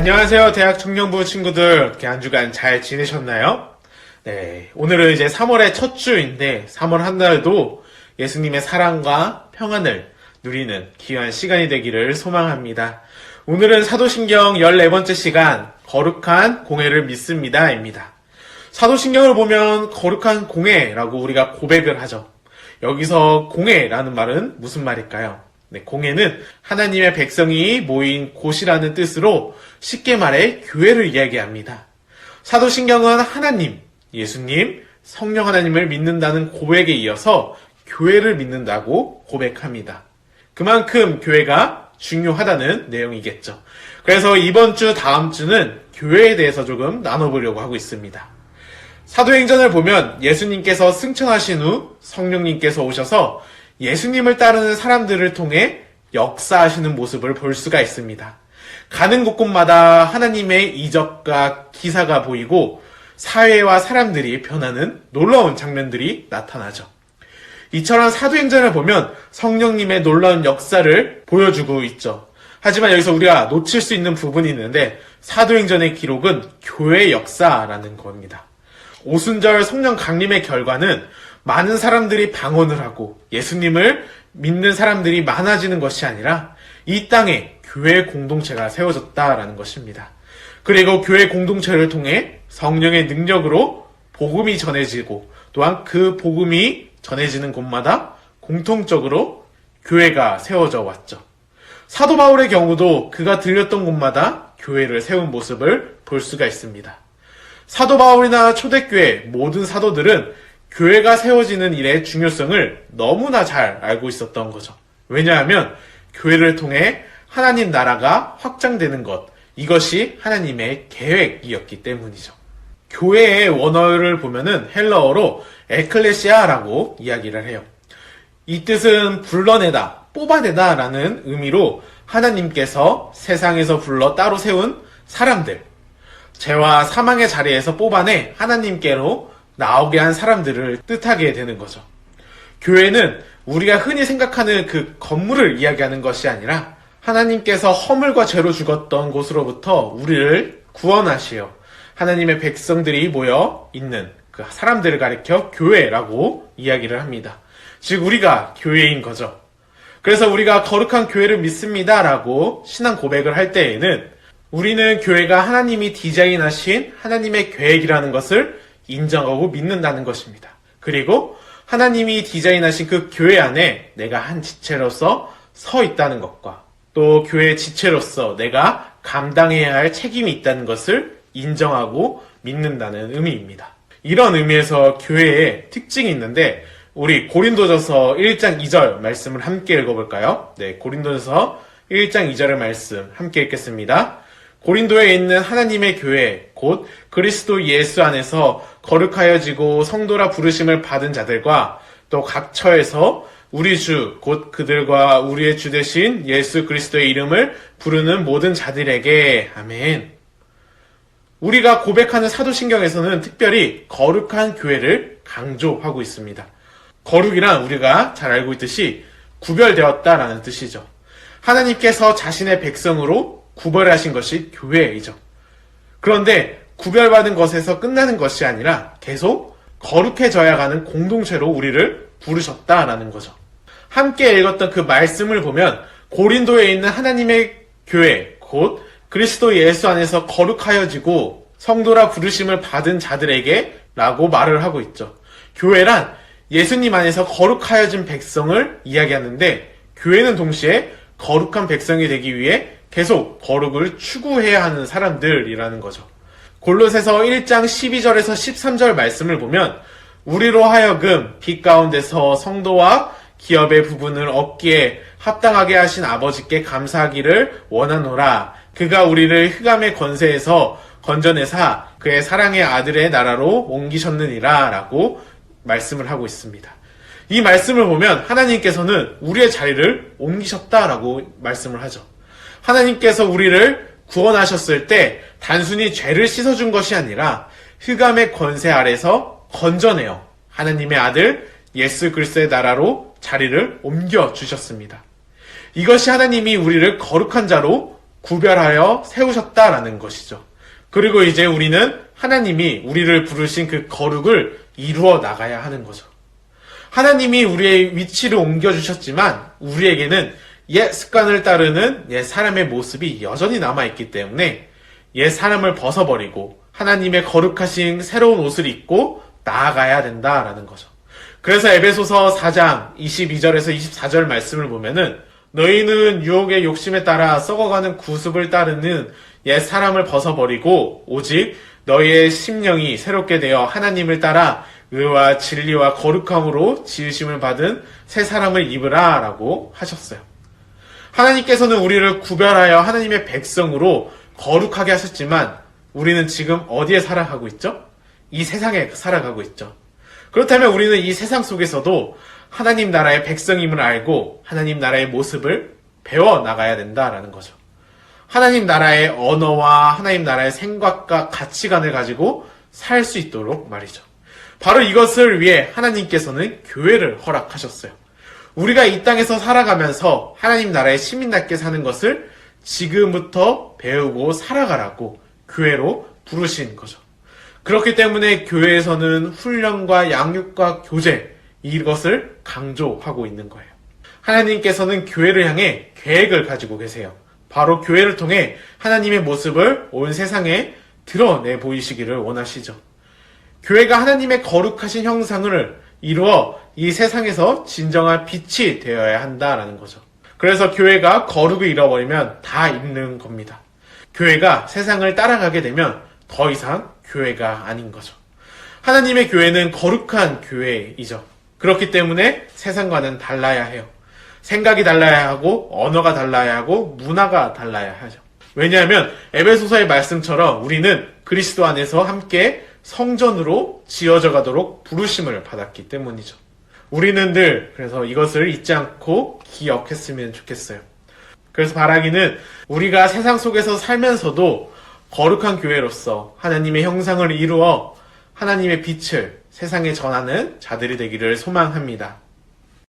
안녕하세요, 대학 청년부 친구들. 이렇게 한 주간 잘 지내셨나요? 네, 오늘은 이제 3월의 첫 주인데 3월 한 달도 예수님의 사랑과 평안을 누리는 귀한 시간이 되기를 소망합니다. 오늘은 사도신경 14번째 시간 거룩한 공회를 믿습니다 입니다. 사도신경을 보면 거룩한 공회라고 우리가 고백을 하죠. 여기서 공회라는 말은 무슨 말일까요? 네, 공회는 하나님의 백성이 모인 곳이라는 뜻으로 쉽게 말해 교회를 이야기합니다. 사도신경은 하나님, 예수님, 성령 하나님을 믿는다는 고백에 이어서 교회를 믿는다고 고백합니다. 그만큼 교회가 중요하다는 내용이겠죠. 그래서 이번 주, 다음 주는 교회에 대해서 조금 나눠보려고 하고 있습니다. 사도행전을 보면 예수님께서 승천하신 후 성령님께서 오셔서 예수님을 따르는 사람들을 통해 역사하시는 모습을 볼 수가 있습니다. 가는 곳곳마다 하나님의 이적과 기사가 보이고 사회와 사람들이 변하는 놀라운 장면들이 나타나죠. 이처럼 사도행전을 보면 성령님의 놀라운 역사를 보여주고 있죠. 하지만 여기서 우리가 놓칠 수 있는 부분이 있는데 사도행전의 기록은 교회의 역사라는 겁니다. 오순절 성령 강림의 결과는 많은 사람들이 방언을 하고 예수님을 믿는 사람들이 많아지는 것이 아니라 이 땅에 교회 공동체가 세워졌다라는 것입니다. 그리고 교회 공동체를 통해 성령의 능력으로 복음이 전해지고 또한 그 복음이 전해지는 곳마다 공통적으로 교회가 세워져 왔죠. 사도 바울의 경우도 그가 들렸던 곳마다 교회를 세운 모습을 볼 수가 있습니다. 사도 바울이나 초대교회 모든 사도들은 교회가 세워지는 일의 중요성을 너무나 잘 알고 있었던 거죠. 왜냐하면 교회를 통해 하나님 나라가 확장되는 것, 이것이 하나님의 계획이었기 때문이죠. 교회의 원어를 보면은 헬라어로 에클레시아라고 이야기를 해요. 이 뜻은 불러내다, 뽑아내다 라는 의미로 하나님께서 세상에서 불러 따로 세운 사람들, 죄와 사망의 자리에서 뽑아내 하나님께로 나오게 한 사람들을 뜻하게 되는 거죠. 교회는 우리가 흔히 생각하는 그 건물을 이야기하는 것이 아니라 하나님께서 허물과 죄로 죽었던 곳으로부터 우리를 구원하시어 하나님의 백성들이 모여 있는 그 사람들을 가리켜 교회라고 이야기를 합니다. 즉 우리가 교회인 거죠. 그래서 우리가 거룩한 교회를 믿습니다라고 신앙 고백을 할 때에는 우리는 교회가 하나님이 디자인하신 하나님의 계획이라는 것을 인정하고 믿는다는 것입니다. 그리고 하나님이 디자인하신 그 교회 안에 내가 한 지체로서 서 있다는 것과 또 교회 지체로서 내가 감당해야 할 책임이 있다는 것을 인정하고 믿는다는 의미입니다. 이런 의미에서 교회의 특징이 있는데 우리 고린도전서 1장 2절 말씀을 함께 읽어볼까요? 네, 고린도전서 1장 2절의 말씀 함께 읽겠습니다. 고린도에 있는 하나님의 교회 곧 그리스도 예수 안에서 거룩하여지고 성도라 부르심을 받은 자들과 또 각 처에서 우리 주 곧 그들과 우리의 주 되신 예수 그리스도의 이름을 부르는 모든 자들에게 아멘. 우리가 고백하는 사도신경에서는 특별히 거룩한 교회를 강조하고 있습니다. 거룩이란 우리가 잘 알고 있듯이 구별되었다라는 뜻이죠. 하나님께서 자신의 백성으로 구별하신 것이 교회이죠. 그런데 구별받은 것에서 끝나는 것이 아니라 계속 거룩해져야 하는 공동체로 우리를 부르셨다라는 거죠. 함께 읽었던 그 말씀을 보면 고린도에 있는 하나님의 교회 곧 그리스도 예수 안에서 거룩하여지고 성도라 부르심을 받은 자들에게 라고 말을 하고 있죠. 교회란 예수님 안에서 거룩하여진 백성을 이야기하는데 교회는 동시에 거룩한 백성이 되기 위해 계속 거룩을 추구해야 하는 사람들이라는 거죠. 골로새서 1장 12절에서 13절 말씀을 보면 우리로 하여금 빛 가운데서 성도와 기업의 부분을 얻기에 합당하게 하신 아버지께 감사하기를 원하노라. 그가 우리를 흑암의 권세에서 건져내사 그의 사랑의 아들의 나라로 옮기셨느니라 라고 말씀을 하고 있습니다. 이 말씀을 보면 하나님께서는 우리의 자리를 옮기셨다라고 말씀을 하죠. 하나님께서 우리를 구원하셨을 때 단순히 죄를 씻어준 것이 아니라 흑암의 권세 아래서 건져내어 하나님의 아들 예수 그리스도의 나라로 자리를 옮겨주셨습니다. 이것이 하나님이 우리를 거룩한 자로 구별하여 세우셨다라는 것이죠. 그리고 이제 우리는 하나님이 우리를 부르신 그 거룩을 이루어 나가야 하는 거죠. 하나님이 우리의 위치를 옮겨주셨지만 우리에게는 옛 습관을 따르는 옛 사람의 모습이 여전히 남아있기 때문에 옛 사람을 벗어버리고 하나님의 거룩하신 새로운 옷을 입고 나아가야 된다라는 거죠. 그래서 에베소서 4장 22절에서 24절 말씀을 보면은 너희는 유혹의 욕심에 따라 썩어가는 구습을 따르는 옛 사람을 벗어버리고 오직 너희의 심령이 새롭게 되어 하나님을 따라 의와 진리와 거룩함으로 지으심을 받은 새 사람을 입으라 라고 하셨어요. 하나님께서는 우리를 구별하여 하나님의 백성으로 거룩하게 하셨지만 우리는 지금 어디에 살아가고 있죠? 이 세상에 살아가고 있죠. 그렇다면 우리는 이 세상 속에서도 하나님 나라의 백성임을 알고 하나님 나라의 모습을 배워 나가야 된다라는 거죠. 하나님 나라의 언어와 하나님 나라의 생각과 가치관을 가지고 살 수 있도록 말이죠. 바로 이것을 위해 하나님께서는 교회를 허락하셨어요. 우리가 이 땅에서 살아가면서 하나님 나라의 시민답게 사는 것을 지금부터 배우고 살아가라고 교회로 부르신 거죠. 그렇기 때문에 교회에서는 훈련과 양육과 교제 이것을 강조하고 있는 거예요. 하나님께서는 교회를 향해 계획을 가지고 계세요. 바로 교회를 통해 하나님의 모습을 온 세상에 드러내 보이시기를 원하시죠. 교회가 하나님의 거룩하신 형상을 이루어 이 세상에서 진정한 빛이 되어야 한다라는 거죠. 그래서 교회가 거룩을 잃어버리면 다 잃는 겁니다. 교회가 세상을 따라가게 되면 더 이상 교회가 아닌 거죠. 하나님의 교회는 거룩한 교회이죠. 그렇기 때문에 세상과는 달라야 해요. 생각이 달라야 하고 언어가 달라야 하고 문화가 달라야 하죠. 왜냐하면 에베소서의 말씀처럼 우리는 그리스도 안에서 함께 성전으로 지어져 가도록 부르심을 받았기 때문이죠. 우리는 늘 그래서 이것을 잊지 않고 기억했으면 좋겠어요. 그래서 바라기는 우리가 세상 속에서 살면서도 거룩한 교회로서 하나님의 형상을 이루어 하나님의 빛을 세상에 전하는 자들이 되기를 소망합니다.